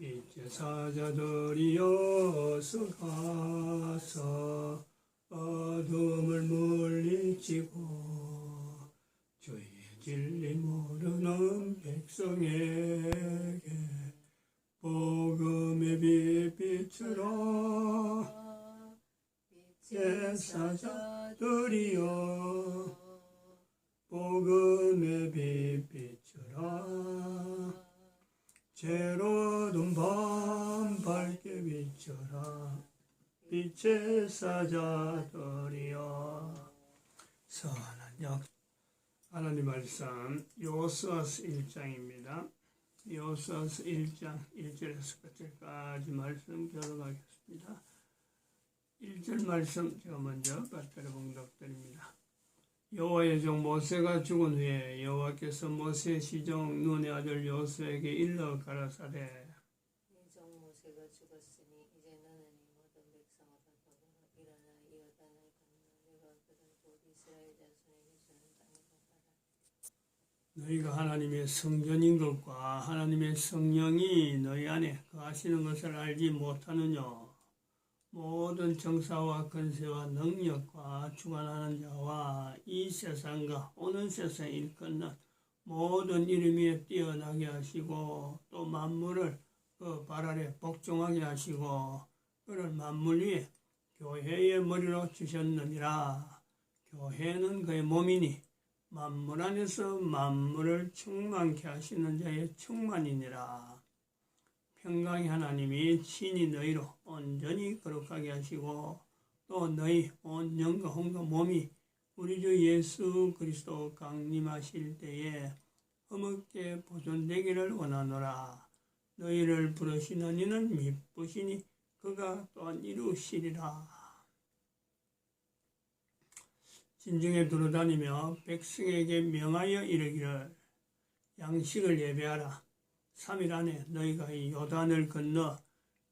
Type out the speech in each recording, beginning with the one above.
빛의 사자들이여 가서 어둠을 물리치고 주의 진리 모르는 백성에게 복음의 빛 비추라. 빛의 사자들이여 복음의 빛 비추라. 죄로운 밤 밝게 비춰라. 빛의 사자들이여. 선한 역. 하나님 말씀 여호수아서 1장입니다. 여호수아서 1장 1절에서 끝까지 말씀 교독하겠습니다. 1절 말씀 제가 먼저 받들어 봉독드립니다. 여호와의 종 모세가 죽은 후에 여호와께서 모세의 시종 눈의 아들 여호수아에게 일러 가라사대 네 종 모세가 죽었으니 이제 너는 이 모든 백성을 더불어 일어나 요단을 건너 내가 그를 곧 이스라엘 자손에게 주는 땅으로 가라. 너희가 하나님의 성전인 것과 하나님의 성령이 너희 안에 거하시는 것을 알지 못하느냐. 모든 정사와 권세와 능력과 주관하는 자와 이 세상과 오는 세상에 일컫는 모든 이름 위에 뛰어나게 하시고 또 만물을 그 발 아래 복종하게 하시고 그를 만물 위에 교회의 머리로 주셨느니라. 교회는 그의 몸이니 만물 안에서 만물을 충만케 하시는 자의 충만이니라. 평강의 하나님이 친히 너희로 온전히 거룩하게 하시고 또 너희 온 영과 혼과 몸이 우리 주 예수 그리스도 강림하실 때에 흠없게 보존되기를 원하노라. 너희를 부르시는 이는 미쁘시니 그가 또한 이루시리라. 진중에 두루다니며 백성에게 명하여 이르기를 양식을 예배하라. 3일 안에 너희가 이 요단을 건너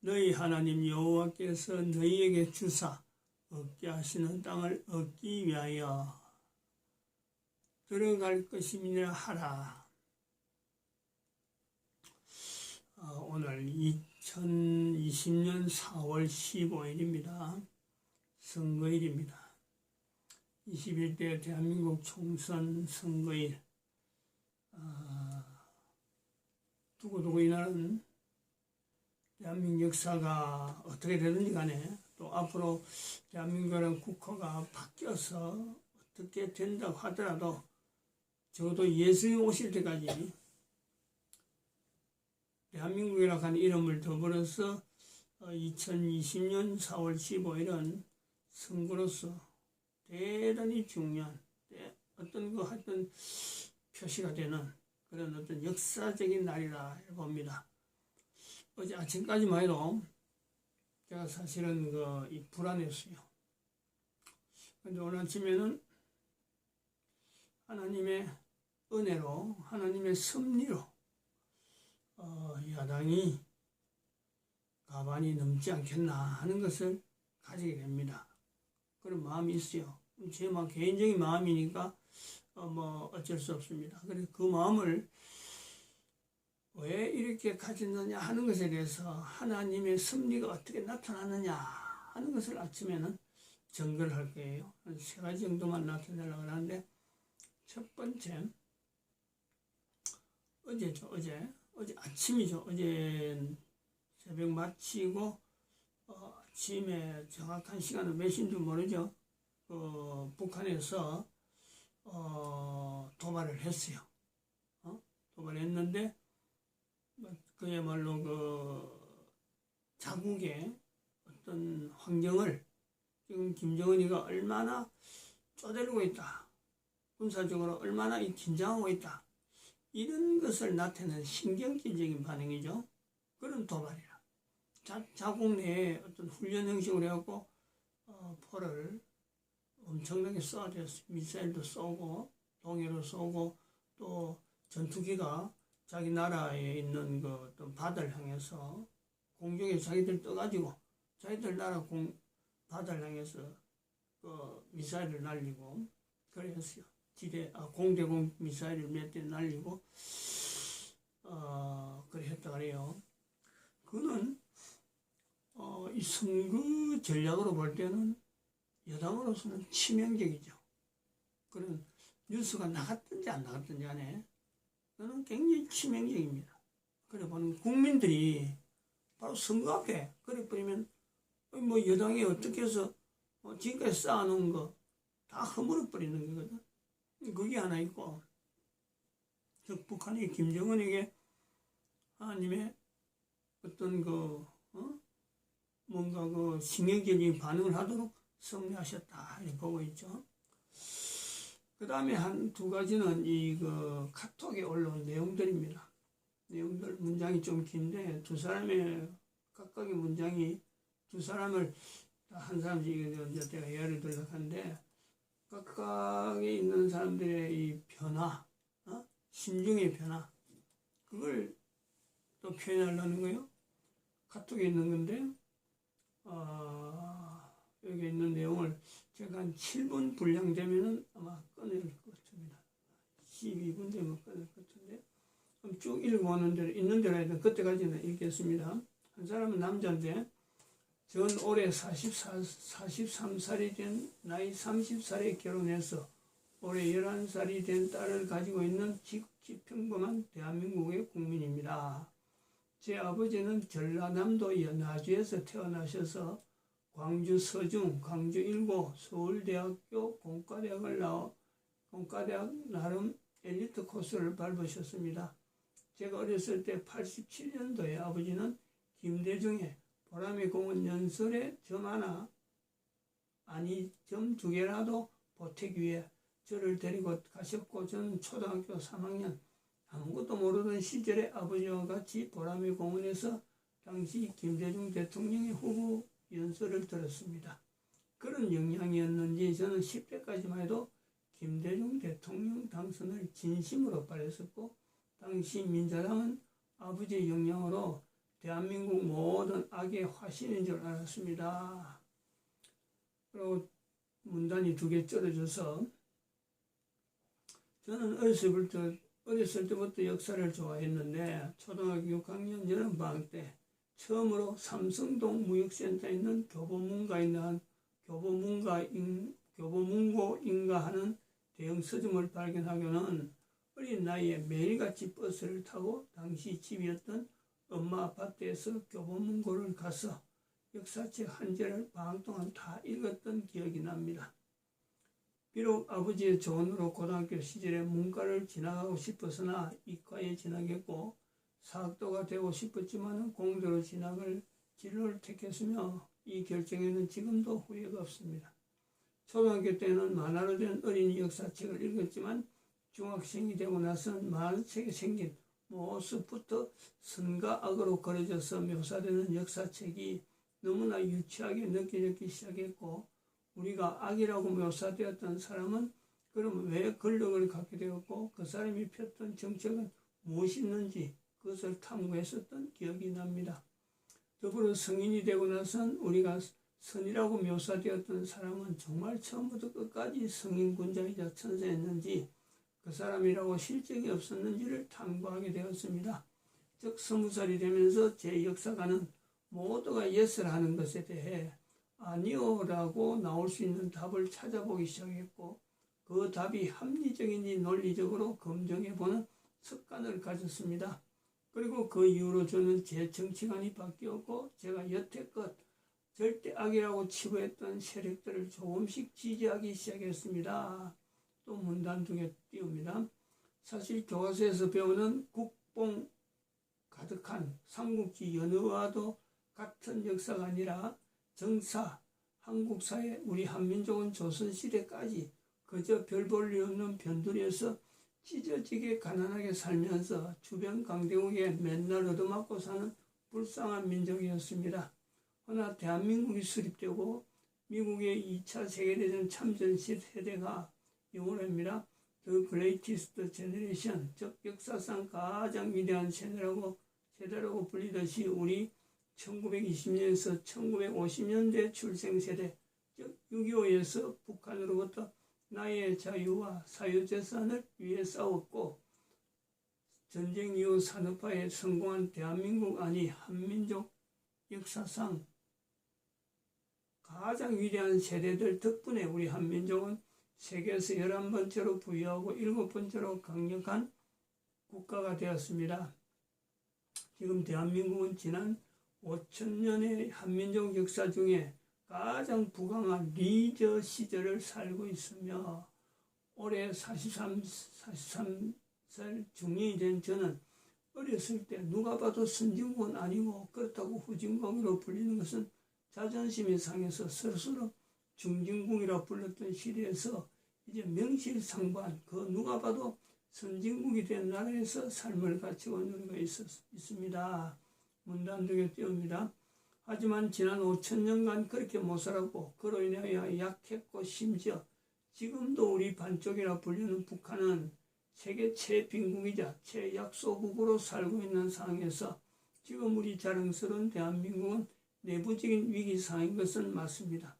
너희 하나님 여호와께서 너희에게 주사 얻게 하시는 땅을 얻기 위하여 들어갈 것임이라 하라. 오늘 2020년 4월 15일입니다. 선거일입니다. 21대 대한민국 총선 선거일. 두고두고 이날은 대한민국 역사가 어떻게 되든지 간에 또 앞으로 대한민국이라는 국호가 바뀌어서 어떻게 된다고 하더라도 적어도 예수님이 오실 때까지 대한민국이라고 하는 이름을 더불어서 2020년 4월 15일은 선거로서 대단히 중요한 어떤 거 하여튼 표시가 되는 그런 어떤 역사적인 날이라 봅니다. 어제 아침까지만 해도 제가 사실은 불안했어요. 근데 오늘 아침에는 하나님의 은혜로, 하나님의 섭리로 야당이 가반이 넘지 않겠나 하는 것을 가지게 됩니다. 그런 마음이 있어요. 제 개인적인 마음이니까 어쩔 수 없습니다. 그래서 그 마음을 왜 이렇게 가졌느냐 하는 것에 대해서 하나님의 섭리가 어떻게 나타나느냐 하는 것을 아침에는 점검을 할 거예요. 한 3가지 정도만 나타내려고 하는데 첫 번째, 어제 아침이죠. 어제 새벽 마치고 아침에 정확한 시간은 몇인 줄 모르죠. 북한에서 도발을 했어요. 도발했는데 그야말로 자국의 어떤 환경을 지금 김정은이가 얼마나 쪼대르고 있다. 군사적으로 얼마나 긴장하고 있다. 이런 것을 나타내는 신경질적인 반응이죠. 그런 도발이라. 자국 내에 어떤 훈련 형식으로 해갖고 포를 엄청나게 쏘아대었어요. 미사일도 쏘고 동해로 쏘고 또 전투기가 자기 나라에 있는 그 어떤 바다를 향해서 공중에 자기들 떠가지고 자기들 나라 바다를 향해서 그 미사일을 날리고 그랬어요. 공대공 미사일을 몇 대 날리고 그래 했다 그래요. 그거는 이 선거 전략으로 볼 때는 여당으로서는 치명적이죠. 그런 뉴스가 나갔든지 안 나갔든지 간에 그거는 굉장히 치명적입니다. 그래 보는 국민들이 바로 선거 앞에 그래 버리면 뭐 여당이 어떻게 해서 지금까지 쌓아놓은 거 다 허물어 버리는 거거든. 그게 하나 있고, 즉 북한이 김정은에게 하나님의 어떤 뭔가 신경질적인 반응을 하도록 섭리하셨다 이렇게 보고 있죠. 그 다음에 한 두 가지는 이 카톡에 올라온 내용들입니다. 내용들 문장이 좀 긴데 두 사람의 각각의 문장이 두 사람을 한 사람씩 이제 내가 예를 들어 하는데 각각에 있는 사람들의 이 변화, 심중의 변화, 그걸 또 표현하려는 거예요. 카톡에 있는 건데, 여기 있는 내용을 제가 한 7분 분량 되면은 아마 꺼낼 것 같습니다. 12분 되면 꺼낼 것 같은데, 그럼 쭉 읽어오는 대로, 있는 대로 해도 그때까지는 읽겠습니다. 한 사람은 남자인데, 전 올해 43살이 된 나이 30살에 결혼해서 올해 11살이 된 딸을 가지고 있는 지극히 평범한 대한민국의 국민입니다. 제 아버지는 전라남도 연화주에서 태어나셔서 광주 서중, 광주 일고, 서울대학교 공과대학 나름 엘리트 코스를 밟으셨습니다. 제가 어렸을 때 87년도에 아버지는 김대중의 보람의 공원 연설에 점 하나, 아니 점 두 개라도 보태기 위해 저를 데리고 가셨고, 저는 초등학교 3학년 아무것도 모르던 시절에 아버지와 같이 보람의 공원에서 당시 김대중 대통령의 후보 연설을 들었습니다. 그런 영향이었는지 저는 10대까지만 해도 김대중 대통령 당선을 진심으로 바랬었고, 당시 민자당은 아버지의 영향으로 대한민국 모든 악의 화신인 줄 알았습니다. 그리고 문단이 두 개 쩔어져서 저는 어렸을 때부터 역사를 좋아했는데 초등학교 6학년 여름방학 때 처음으로 삼성동 무역센터에 있는 교보문고인가 하는 대형 서점을 발견하고는 어린 나이에 매일같이 버스를 타고 당시 집이었던 엄마 아파트에서 교보문고를 가서 역사책 한 권을 방학 동안 다 읽었던 기억이 납니다. 비록 아버지의 조언으로 고등학교 시절에 문과를 진학하고 싶었으나 이과에 진학했고 사학도가 되고 싶었지만 공대로 진로를 택했으며 이 결정에는 지금도 후회가 없습니다. 초등학교 때는 만화로 된 어린이 역사책을 읽었지만 중학생이 되고 나선 만화책에 생긴 모습부터 선과 악으로 그려져서 묘사되는 역사책이 너무나 유치하게 느껴지기 시작했고, 우리가 악이라고 묘사되었던 사람은 그럼 왜 권력을 갖게 되었고 그 사람이 폈던 정책은 무엇이었는지 그것을 탐구했었던 기억이 납니다. 더불어 성인이 되고 나선 우리가 선이라고 묘사되었던 사람은 정말 처음부터 끝까지 성인군자이자 천사였는지 그 사람이라고 실적이 없었는지를 탐구하게 되었습니다. 즉 20살이 되면서 제 역사가는 모두가 예스를 하는 것에 대해 아니요 라고 나올 수 있는 답을 찾아보기 시작했고, 그 답이 합리적인지 논리적으로 검증해보는 습관을 가졌습니다. 그리고 그 이후로 저는 제 정치관이 바뀌었고, 제가 여태껏 절대 악이라고 치부했던 세력들을 조금씩 지지하기 시작했습니다. 또 문단 두 개 띄웁니다. 사실 교과서에서 배우는 국뽕 가득한 삼국지 연어와도 같은 역사가 아니라 정사, 한국사회, 우리 한민족은 조선시대까지 그저 별 볼 일 없는 변두리에서 찢어지게 가난하게 살면서 주변 강대국에 맨날 얻어맞고 사는 불쌍한 민족이었습니다. 허나 대한민국이 수립되고 미국의 2차 세계대전 참전 세대가 영어로 합니다. The Greatest Generation, 즉 역사상 가장 위대한 세대라고 불리듯이 우리 1920년에서 1950년대 출생세대, 즉 6.25에서 북한으로부터 나의 자유와 사유재산을 위해 싸웠고 전쟁 이후 산업화에 성공한 대한민국 아니 한민족 역사상 가장 위대한 세대들 덕분에 우리 한민족은 세계에서 11번째로 부유하고 7번째로 강력한 국가가 되었습니다. 지금 대한민국은 지난 5천년의 한민족 역사 중에 가장 부강한 리저 시절을 살고 있으며 올해 43살 중년이 된 저는 어렸을 때 누가 봐도 선진국은 아니고 그렇다고 후진국으로 불리는 것은 자존심이 상해서 스스로 중진국이라 불렀던 시대에서 이제 명실상부한 그 누가 봐도 선진국이 된 나라에서 삶을 가치고 누리고 있습니다. 문단속에 띄웁니다. 하지만 지난 5천년간 그렇게 못 살았고 그로 인하여 약했고 심지어 지금도 우리 반쪽이라 불리는 북한은 세계 최빈국이자 최약소국으로 살고 있는 상황에서 지금 우리 자랑스러운 대한민국은 내부적인 위기 상황인 것은 맞습니다.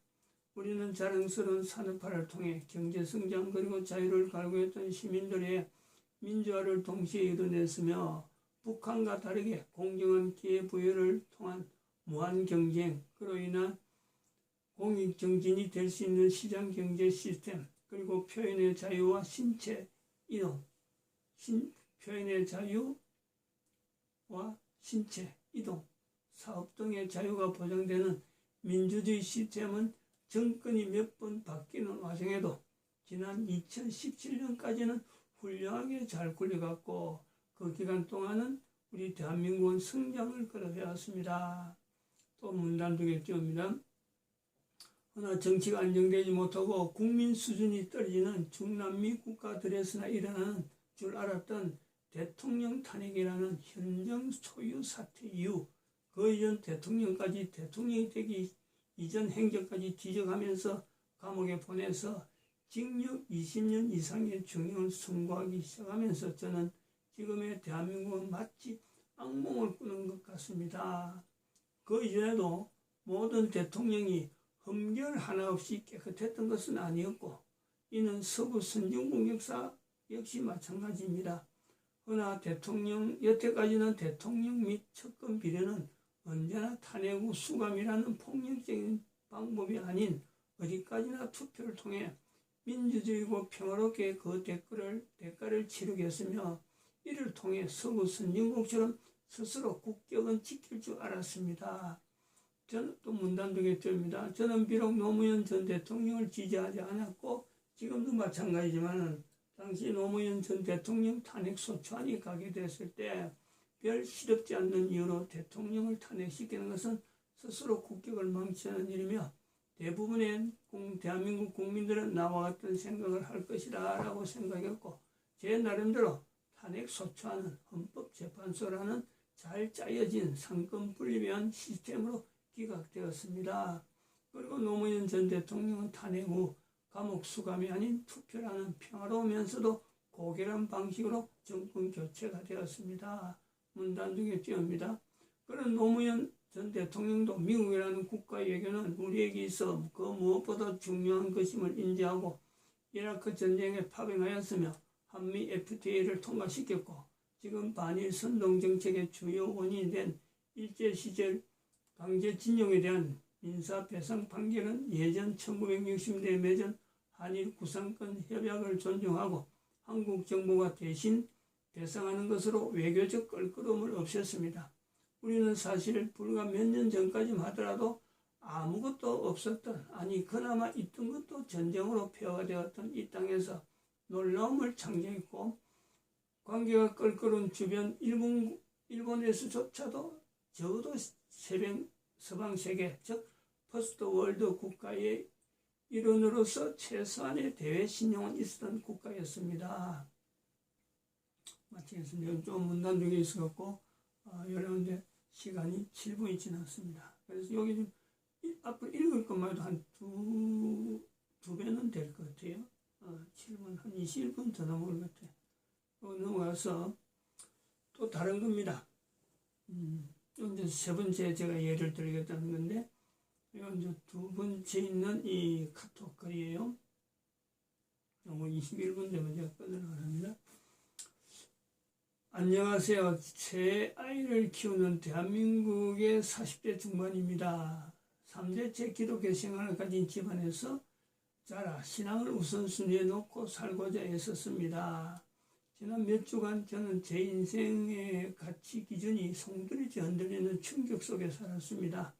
우리는 자랑스러운 산업화를 통해 경제성장 그리고 자유를 갈구했던 시민들의 민주화를 동시에 이뤄냈으며 북한과 다르게 공정한 기회부여를 통한 무한경쟁, 그로 인한 공익정진이 될 수 있는 시장경제 시스템, 그리고 표현의 자유와 신체 이동, 표현의 자유와 신체 이동, 사업 등의 자유가 보장되는 민주주의 시스템은 정권이 몇 번 바뀌는 와중에도 지난 2017년까지는 훌륭하게 잘 굴려갔고 그 기간 동안은 우리 대한민국은 성장을 끌어내었습니다. 또 문단속에 띄웁니다. 그러나 정치가 안정되지 못하고 국민 수준이 떨어지는 중남미 국가들에서나 일어나는 줄 알았던 대통령 탄핵이라는 현정 소유 사태 이후 그 이전 대통령까지 대통령이 되기 이전 행적까지 뒤져가면서 감옥에 보내서 징역 20년 이상의 중형을 선고하기 시작하면서 저는 지금의 대한민국은 마치 악몽을 꾸는 것 같습니다. 그 이전에도 모든 대통령이 흠결 하나 없이 깨끗했던 것은 아니었고 이는 서구 선진국 역사 역시 마찬가지입니다. 그러나 여태까지는 대통령 및 측근 비리는 언제나 탄핵 후 수감이라는 폭력적인 방법이 아닌 어디까지나 투표를 통해 민주주의고 평화롭게 그 대가를 치르겠으며 이를 통해 서구 선진국처럼 스스로 국격은 지킬 줄 알았습니다. 저는 또 문단속에 띄웁니다. 저는 비록 노무현 전 대통령을 지지하지 않았고 지금도 마찬가지지만 당시 노무현 전 대통령 탄핵 소추안이 가게 됐을 때 별 시덥지 않는 이유로 대통령을 탄핵시키는 것은 스스로 국격을 망치는 일이며 대부분의 대한민국 국민들은 나와 같은 생각을 할 것이다 라고 생각했고 제 나름대로 탄핵 소추안은 헌법재판소라는 잘 짜여진 상권 분립한 시스템으로 기각되었습니다. 그리고 노무현 전 대통령은 탄핵 후 감옥 수감이 아닌 투표라는 평화로우면서도 고결한 방식으로 정권 교체가 되었습니다. 문단속에 띄웁니다. 그런 노무현 전 대통령도 미국이라는 국가 외교는 우리에게 있어 그 무엇보다 중요한 것임을 인지하고 이라크 전쟁에 파병하였으며 한미 FTA를 통과시켰고 지금 반일 선동 정책의 주요 원인이 된 일제시절 강제징용에 대한 민사배상 판결은 예전 1960년대에 맺은 한일 구상권 협약을 존중하고 한국 정부가 대신 배상하는 것으로 외교적 껄끄러움을 없앴습니다. 우리는 사실 불과 몇 년 전까지만 하더라도 아무것도 없었던 아니 그나마 있던 것도 전쟁으로 폐허가 되었던 이 땅에서 놀라움을 창조했고 관계가 껄끄러운 주변 일본에서조차도 적어도 서방 세계 즉 퍼스트 월드 국가의 일원으로서 최소한의 대외 신용은 있었던 국가였습니다. 마치겠습니다. 좀 문단속에 있어갖고 여러분들 시간이 7분이 지났습니다. 그래서 여기 좀 앞으로 읽을 것만 해도 한 두 배는 될 것 같아요. 7분 한 21분 더 넘어올 것 같아요. 넘어가서 또 다른 겁니다. 이제 세 번째 제가 예를 들겠다는 건데 이건 이제 두 번째 있는 이 카톡 글이에요. 요거 21분 되면 제가 끊으려고 합니다. 안녕하세요. 새 아이를 키우는 대한민국의 40대 중반입니다. 3대째 기독교 생활을 가진 집안에서 자라 신앙을 우선순위에 놓고 살고자 애썼습니다. 지난 몇 주간 저는 제 인생의 가치 기준이 송두리째 흔들리는 충격 속에 살았습니다.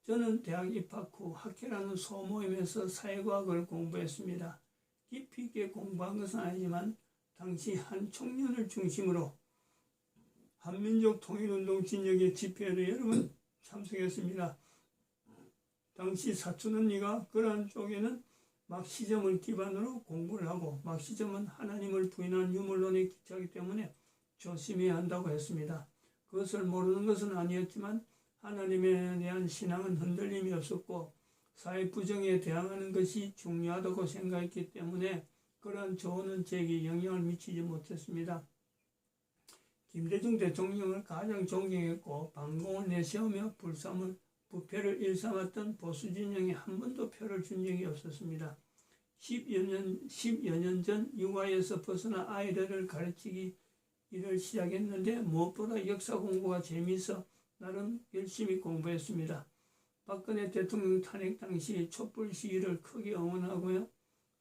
저는 대학 입학 후 학회라는 소모임에서 사회과학을 공부했습니다. 깊이 있게 공부한 것은 아니지만 당시 한 청년을 중심으로 한민족 통일운동 진영의 집회에도 여러 번 참석했습니다. 당시 사촌 언니가 그러한 쪽에는 막시즘을 기반으로 공부를 하고, 막시즘은 하나님을 부인한 유물론에 기초하기 때문에 조심해야 한다고 했습니다. 그것을 모르는 것은 아니었지만 하나님에 대한 신앙은 흔들림이 없었고 사회 부정에 대항하는 것이 중요하다고 생각했기 때문에 그러한 조언은 제게 영향을 미치지 못했습니다. 김대중 대통령을 가장 존경했고 반공을 내세우며 부패를 일삼았던 보수 진영에 한 번도 표를 준 적이 없었습니다. 10여 년 전 육아에서 벗어나 아이들을 가르치기 일을 시작했는데 무엇보다 역사 공부가 재미있어 나름 열심히 공부했습니다. 박근혜 대통령 탄핵 당시 촛불 시위를 크게 응원하고요.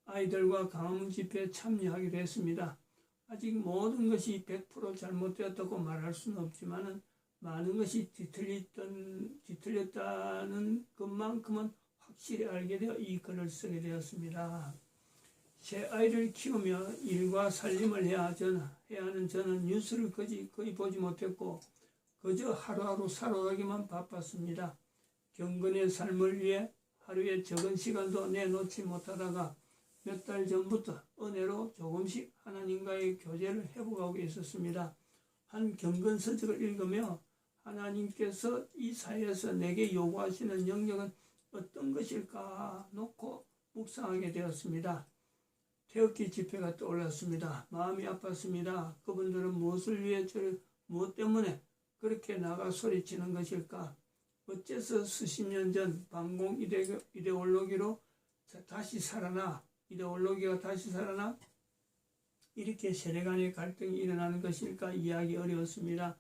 아이들과 광화문 집회에 참여하기도 했습니다. 아직 모든 것이 100% 잘못되었다고 말할 수는 없지만 많은 것이 뒤틀렸다는 것만큼은 확실히 알게 되어 이 글을 쓰게 되었습니다. 새 아이를 키우며 일과 살림을 해야 하는 저는 뉴스를 거의 보지 못했고 그저 하루하루 살아가기만 바빴습니다. 경건의 삶을 위해 하루에 적은 시간도 내놓지 못하다가 몇 달 전부터 은혜로 조금씩 하나님과의 교제를 회복하고 있었습니다. 한 경건 서적을 읽으며 하나님께서 이 사회에서 내게 요구하시는 영역은 어떤 것일까 놓고 묵상하게 되었습니다. 태극기 집회가 떠올랐습니다. 마음이 아팠습니다. 그분들은 무엇 때문에 그렇게 나가 소리치는 것일까? 어째서 수십 년 전 반공 이데올로기가 다시 살아나 이렇게 세대 간의 갈등이 일어나는 것일까 이해하기 어려웠습니다.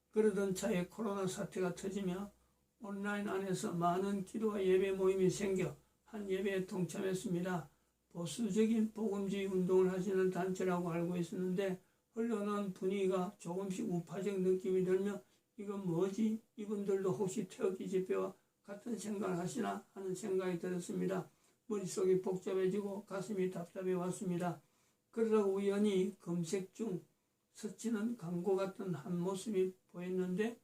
그러던 차에 코로나 사태가 터지며 온라인 안에서 많은 기도와 예배 모임이 생겨 한 예배에 동참했습니다. 보수적인 복음주의 운동을 하시는 단체라고 알고 있었는데 흘러나온 분위기가 조금씩 우파적 느낌이 들며 이건 뭐지? 이분들도 혹시 태극기 집회와 같은 생각을 하시나 하는 생각이 들었습니다. 머릿속이 복잡해지고 가슴이 답답해 왔습니다. 그러다가 우연히 검색 중 스치는 광고 같은 한 모습이 보였는데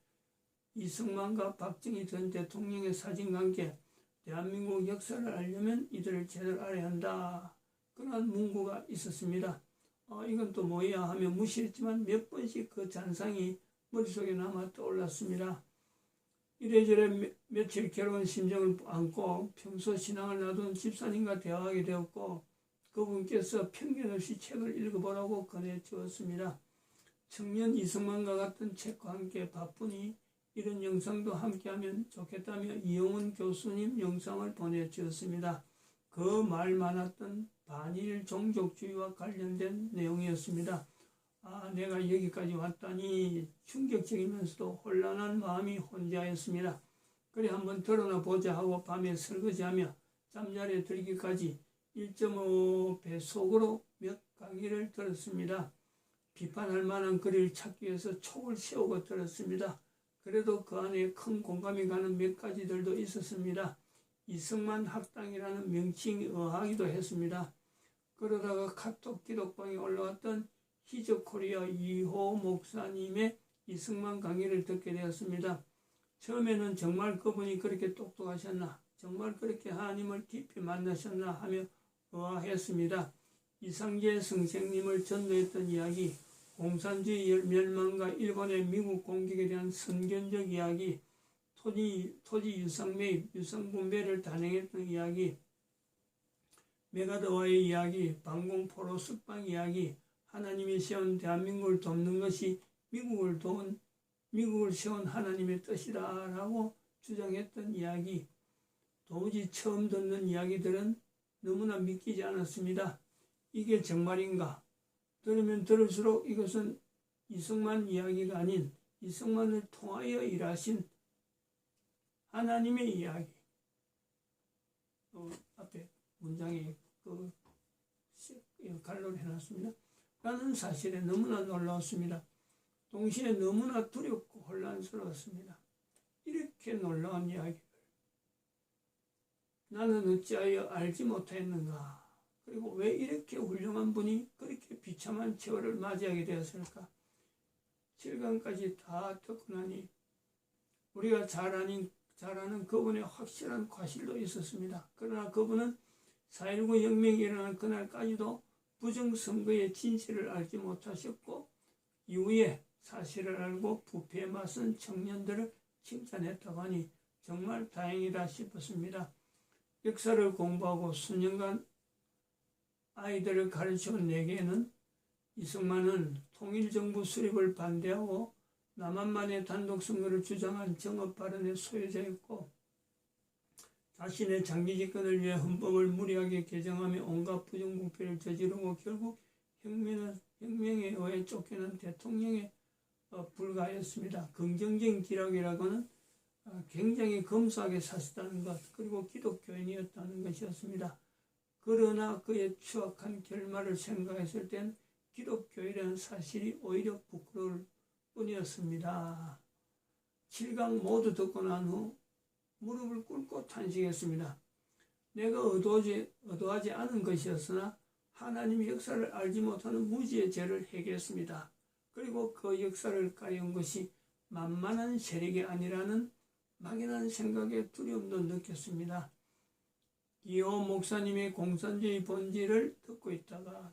이승만과 박정희 전 대통령의 사진과 함께 대한민국 역사를 알려면 이들을 제대로 알아야 한다. 그런 문구가 있었습니다. 이건 또 뭐야 하며 무시했지만 몇 번씩 그 잔상이 머릿속에 남아 떠올랐습니다. 이래저래 며칠 괴로운 심정을 안고 평소 신앙을 놔둔 집사님과 대화하게 되었고 그분께서 편견 없이 책을 읽어보라고 권해주었습니다. 청년 이승만과 같은 책과 함께 바쁘니 이런 영상도 함께하면 좋겠다며 이용훈 교수님 영상을 보내주었습니다. 그 말 많았던 반일 종족주의와 관련된 내용이었습니다. 내가 여기까지 왔다니 충격적이면서도 혼란한 마음이 혼자였습니다. 그래 한번 들어나 보자 하고 밤에 설거지하며 잠자리에 들기까지 1.5배속으로 몇 강의를 들었습니다. 비판할 만한 글을 찾기 위해서 촉을 세우고 들었습니다. 그래도 그 안에 큰 공감이 가는 몇 가지들도 있었습니다. 이승만 학당이라는 명칭이 의아하기도 했습니다. 그러다가 카톡 기독방에 올라왔던 히즈코리아 2호 목사님의 이승만 강의를 듣게 되었습니다. 처음에는 정말 그분이 그렇게 똑똑하셨나, 정말 그렇게 하나님을 깊이 만나셨나 하며 의아했습니다. 이상재 선생님을 전도했던 이야기, 공산주의 멸망과 일본의 미국 공격에 대한 선견적 이야기, 토지 유상 매입, 유상 분배를 단행했던 이야기, 메가더와의 이야기, 반공 포로 석방 이야기, 하나님이 세운 대한민국을 돕는 것이 미국을 세운 하나님의 뜻이다라고 주장했던 이야기, 도무지 처음 듣는 이야기들은 너무나 믿기지 않았습니다. 이게 정말인가? 들으면 들을수록 이것은 이승만 이야기가 아닌 이승만을 통하여 일하신 하나님의 이야기. 앞에 문장에 그 갈로를 해놨습니다. 라는 사실에 너무나 놀라웠습니다. 동시에 너무나 두렵고 혼란스러웠습니다. 이렇게 놀라운 이야기를 나는 어찌하여 알지 못했는가? 그리고 왜 이렇게 훌륭한 분이 그렇게 비참한 세월을 맞이하게 되었을까? 7강까지 다 듣고 나니 우리가 잘 아는 그분의 확실한 과실도 있었습니다. 그러나 그분은 4.19 혁명이 일어난 그날까지도 부정선거의 진실을 알지 못하셨고 이후에 사실을 알고 부패에 맞선 청년들을 칭찬했다고 하니 정말 다행이다 싶었습니다. 역사를 공부하고 수년간 아이들을 가르쳐온 내게는 이승만은 통일정부 수립을 반대하고 남한만의 단독선거를 주장한 정업 발언의 소유자였고 자신의 장기 집권을 위해 헌법을 무리하게 개정하며 온갖 부정부패를 저지르고 결국 혁명에 의해 쫓겨난 대통령에 불과하였습니다. 긍정적인 기록이라고는 굉장히 검소하게 사셨다는 것, 그리고 기독교인이었다는 것이었습니다. 그러나 그의 추악한 결말을 생각했을 땐 기독교인이라는 사실이 오히려 부끄러울 뿐이었습니다. 7강 모두 듣고 난 후 무릎을 꿇고 탄식했습니다. 내가 의도하지 않은 것이었으나 하나님의 역사를 알지 못하는 무지의 죄를 해결했습니다. 그리고 그 역사를 가려온 것이 만만한 세력이 아니라는 막연한 생각에 두려움도 느꼈습니다. 이호 목사님의 공산주의 본질을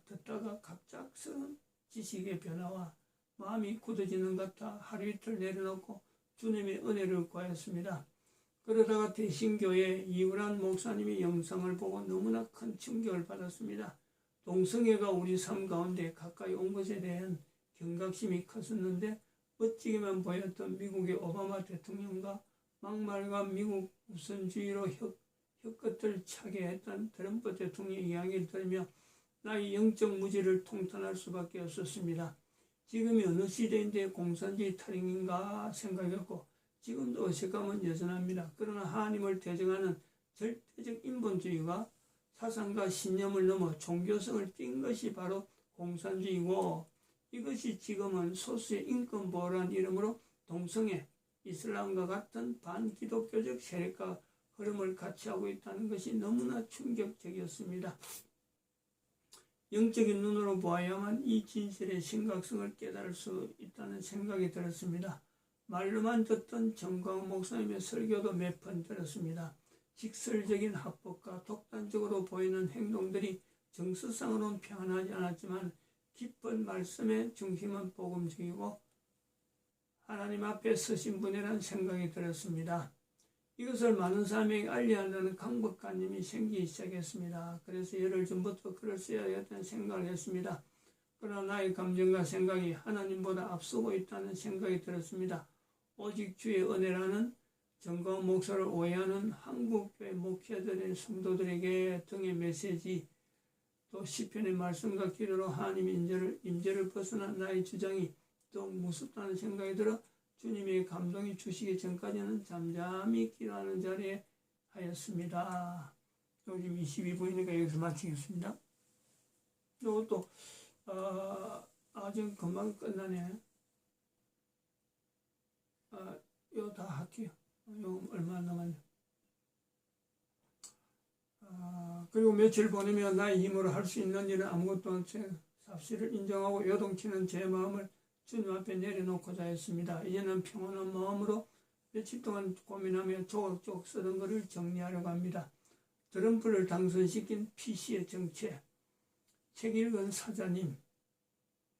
듣다가 갑작스러운 지식의 변화와 마음이 굳어지는 것 같아 하루 이틀 내려놓고 주님의 은혜를 구하였습니다. 그러다가 대신교회 이우란 목사님의 영상을 보고 너무나 큰 충격을 받았습니다. 동성애가 우리 삶 가운데 가까이 온 것에 대한 경각심이 컸었는데 멋지게만 보였던 미국의 오바마 대통령과 막말과 미국 우선주의로 혀끝을 차게 했던 트럼프 대통령의 이야기를 들으며 나의 영적 무지를 통탄할 수밖에 없었습니다. 지금이 어느 시대인데 공산주의 탈행인가 생각했고 지금도 어색함은 여전합니다. 그러나 하나님을 대적하는 절대적 인본주의가 사상과 신념을 넘어 종교성을 띈 것이 바로 공산주의고 이것이 지금은 소수의 인권보호라는 이름으로 동성애, 이슬람과 같은 반기독교적 세력과 흐름을 같이 하고 있다는 것이 너무나 충격적이었습니다. 영적인 눈으로 보아야만 이 진실의 심각성을 깨달을 수 있다는 생각이 들었습니다. 말로만 듣던 정광훈 목사님의 설교도 몇 번 들었습니다. 직설적인 합법과 독단적으로 보이는 행동들이 정서상으로는 평안하지 않았지만 깊은 말씀의 중심은 복음적이고 하나님 앞에 서신 분이라는 생각이 들었습니다. 이것을 많은 사람에게 알려야 한다는 강박관념이 생기기 시작했습니다. 그래서 열흘 전부터 글을 써야겠다는 생각을 했습니다. 그러나 나의 감정과 생각이 하나님보다 앞서고 있다는 생각이 들었습니다. 오직 주의 은혜라는 정광훈 목사를 오해하는 한국교회 목회자들의 성도들에게 등의 메시지 또 시편의 말씀과 기도로 하나님의 임재를 벗어난 나의 주장이 더욱 무섭다는 생각이 들어 주님의 감동이 주시기 전까지는 잠잠히 기도하는 자리에 하였습니다. 요즘 22분이니까 여기서 마치겠습니다. 이것도 아주 금방 끝나네. 이거 다 할게요. 이거 얼마 남았냐. 그리고 며칠 보내면 나의 힘으로 할 수 있는 일은 아무것도 않지. 삽시를 인정하고 요동치는 제 마음을 주님 앞에 내려놓고자 했습니다. 이제는 평온한 마음으로 며칠 동안 고민하며 조각조각 쓰던 것을 정리하려고 합니다. 트럼프를 당선시킨 PC의 정체, 책 읽은 사자님,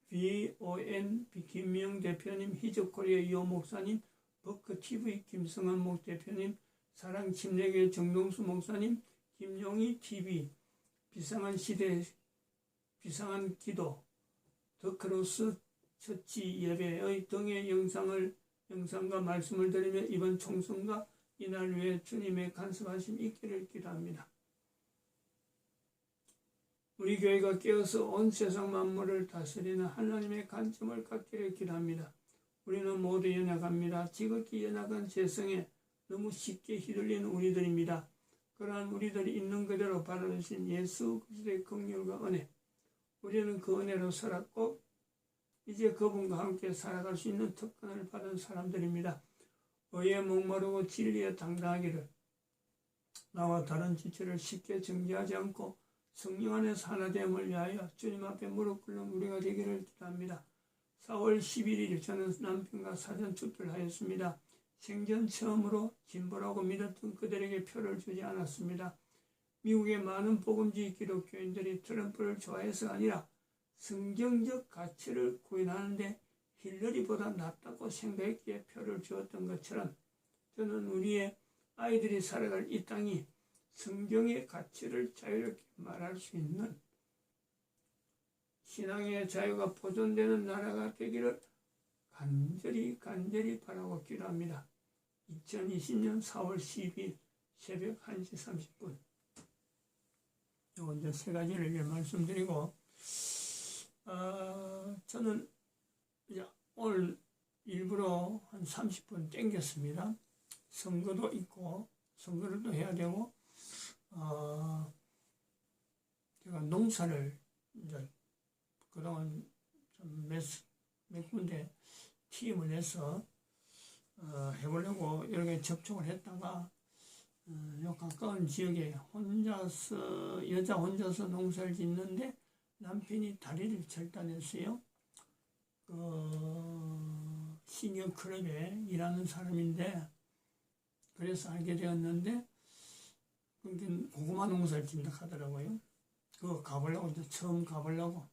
BON 김명 대표님, 희적코리아 이호 목사님, 버크TV 김성한 목 대표님, 사랑침례교회 정동수 목사님, 김용희 TV, 비상한 시대, 비상한 기도, 더크로스 처치 예배의 등의 영상과 말씀을 드리며 이번 총선과 이날 위해 주님의 간섭하심 있기를 기도합니다. 우리 교회가 깨어서 온 세상 만물을 다스리는 하나님의 관점을 갖기를 기도합니다. 우리는 모두 연약합니다. 지극히 연약한 죄성에 너무 쉽게 휘둘리는 우리들입니다. 그러한 우리들이 있는 그대로 받아주신 예수 그리스도의 긍휼과 은혜, 우리는 그 은혜로 살았고 이제 그분과 함께 살아갈 수 있는 특권을 받은 사람들입니다. 의에 목마르고 진리에 당당하기를, 나와 다른 지체를 쉽게 정죄하지 않고 성령 안에서 하나됨을 위하여 주님 앞에 무릎 꿇는 우리가 되기를 기도합니다. 4월 11일 저는 남편과 사전 투표를 하였습니다. 생전 처음으로 진보라고 믿었던 그들에게 표를 주지 않았습니다. 미국의 많은 복음주의 기독교인들이 트럼프를 좋아해서가 아니라 성경적 가치를 구현하는데 힐러리보다 낫다고 생각했기에 표를 주었던 것처럼, 저는 우리의 아이들이 살아갈 이 땅이 성경의 가치를 자유롭게 말할 수 있는 신앙의 자유가 보존되는 나라가 되기를 간절히 바라고 기도합니다. 2020년 4월 12일 새벽 1시 30분. 요거 이제 세 가지를 말씀드리고, 저는 이제 오늘 일부러 한 30분 땡겼습니다. 선거도 있고, 선거를 또 해야 되고, 제가 농사를 이제 그동안 좀 몇 군데 팀을 내서 해보려고 여러 개 접촉을 했다가, 요 가까운 지역에 여자 혼자서 농사를 짓는데 남편이 다리를 절단했어요. 시니어 클럽에 일하는 사람인데, 그래서 알게 되었는데, 고구마 농사를 짓는다 하더라고요. 그거 가보려고, 이제 처음 가보려고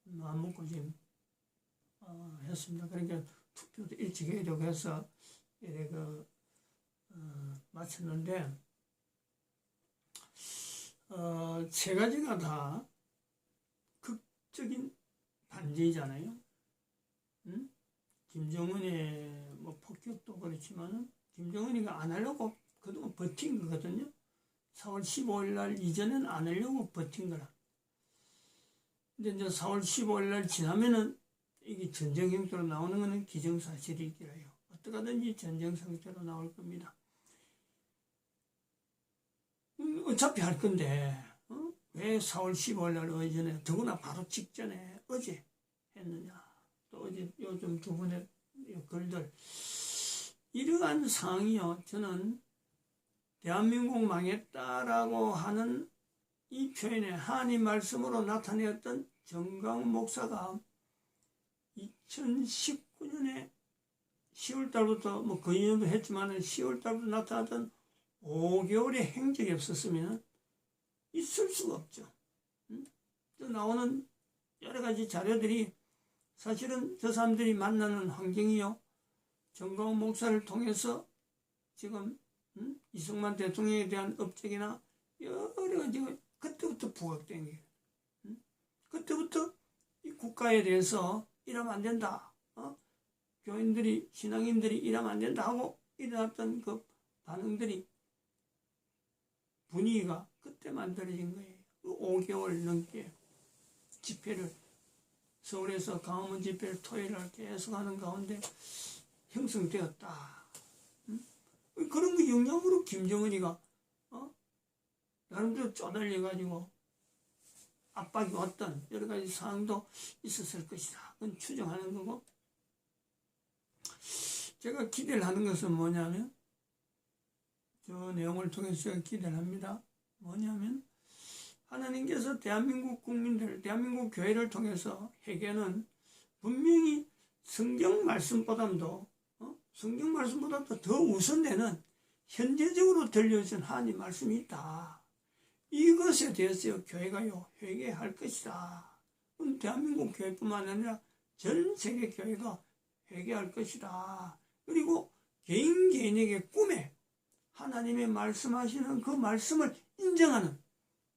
마음 먹고 지금 했습니다. 그러니까 투표도 일찍 해야 되고 해서 이래 마쳤는데, 세 가지가 다 극적인 반대이잖아요. 김정은의 뭐 폭격도 그렇지만은 김정은이가 안 하려고 그동안 버틴 거거든요. 4월 15일 날 이전엔 안 하려고 버틴 거라. 근데 이제 4월 15일 날 지나면은 이게 전쟁 형태로 나오는 거는 기정사실이기라요. 어떻게든지 전쟁 상태로 나올 겁니다. 어차피 할 건데, 왜 4월 15일 날 어전에, 더구나 바로 직전에 어제 했느냐. 또 어제 요즘 두 분의 글들. 이러한 상황이요, 저는 대한민국 망했다라고 하는 이 표현에 하나님 말씀으로 나타내었던 정강 목사가 2019년에 10월달부터 뭐 그 이전도 했지만 10월달부터 나타났던 5개월의 행적이 없었으면 있을 수가 없죠. 또 나오는 여러 가지 자료들이 사실은 저 사람들이 만나는 환경이요, 정강 목사를 통해서 지금 이승만 대통령에 대한 업적이나 여러 가지가 그때부터 부각된 거예요. 그때부터 이 국가에 대해서 이러면 안 된다, 교인들이, 신앙인들이 이러면 안 된다 하고 일어났던 그 반응들이, 분위기가 그때 만들어진 거예요. 5개월 넘게 집회를, 서울에서 광화문 집회를 토요일날 계속 하는 가운데 형성되었다. 그런 그 영향으로 김정은이가 나름대로 쪼달려가지고 압박이 왔던 여러 가지 상황도 있었을 것이다. 그건 추정하는 거고, 제가 기대를 하는 것은 뭐냐면, 저 내용을 통해서 제가 기대를 합니다. 뭐냐면, 하나님께서 대한민국 국민들, 대한민국 교회를 통해서 회개는 분명히 성경 말씀보다도 더 우선되는 현재적으로 들려준 하나님 말씀이 있다. 이것에 대해서 교회가요, 회개할 것이다. 그럼 대한민국 교회뿐만 아니라 전 세계 교회가 회개할 것이다. 그리고 개인에게 꿈에 하나님의 말씀하시는 그 말씀을 인정하는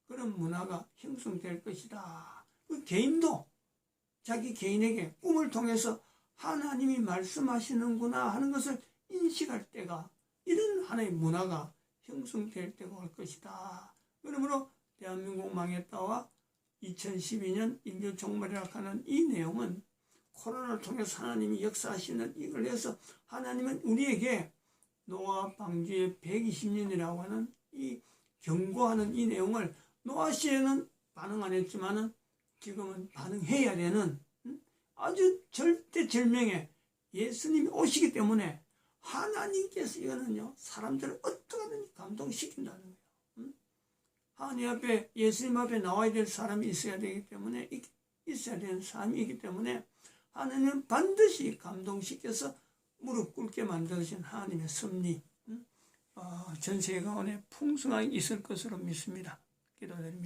그런 문화가 형성될 것이다. 그 개인도 자기 개인에게 꿈을 통해서 하나님이 말씀하시는구나 하는 것을 인식할 때가, 이런 하나의 문화가 형성될 때가 올 것이다. 그러므로 대한민국 망했다와 2012년 인류 종말이라고 하는 이 내용은 코로나를 통해서 하나님이 역사하시는 이걸 해서 하나님은 우리에게 노아 방주의 120년이라고 하는 이 경고하는 이 내용을 노아 시에는 반응 안 했지만은 지금은 반응해야 되는 아주 절대절명의 예수님이 오시기 때문에 하나님께서 이거는요 사람들을 어떻게든 감동시킨다는 거예요. 하나님 앞에 예수님 앞에 나와야 될 사람이 있어야 되기 때문에 있어야 되는 사람이기 때문에 하나님은 반드시 감동시켜서 무릎 꿇게 만드신 하나님의 섭리 전 세계 가운데 풍성하게 있을 것으로 믿습니다. 기도드립니다.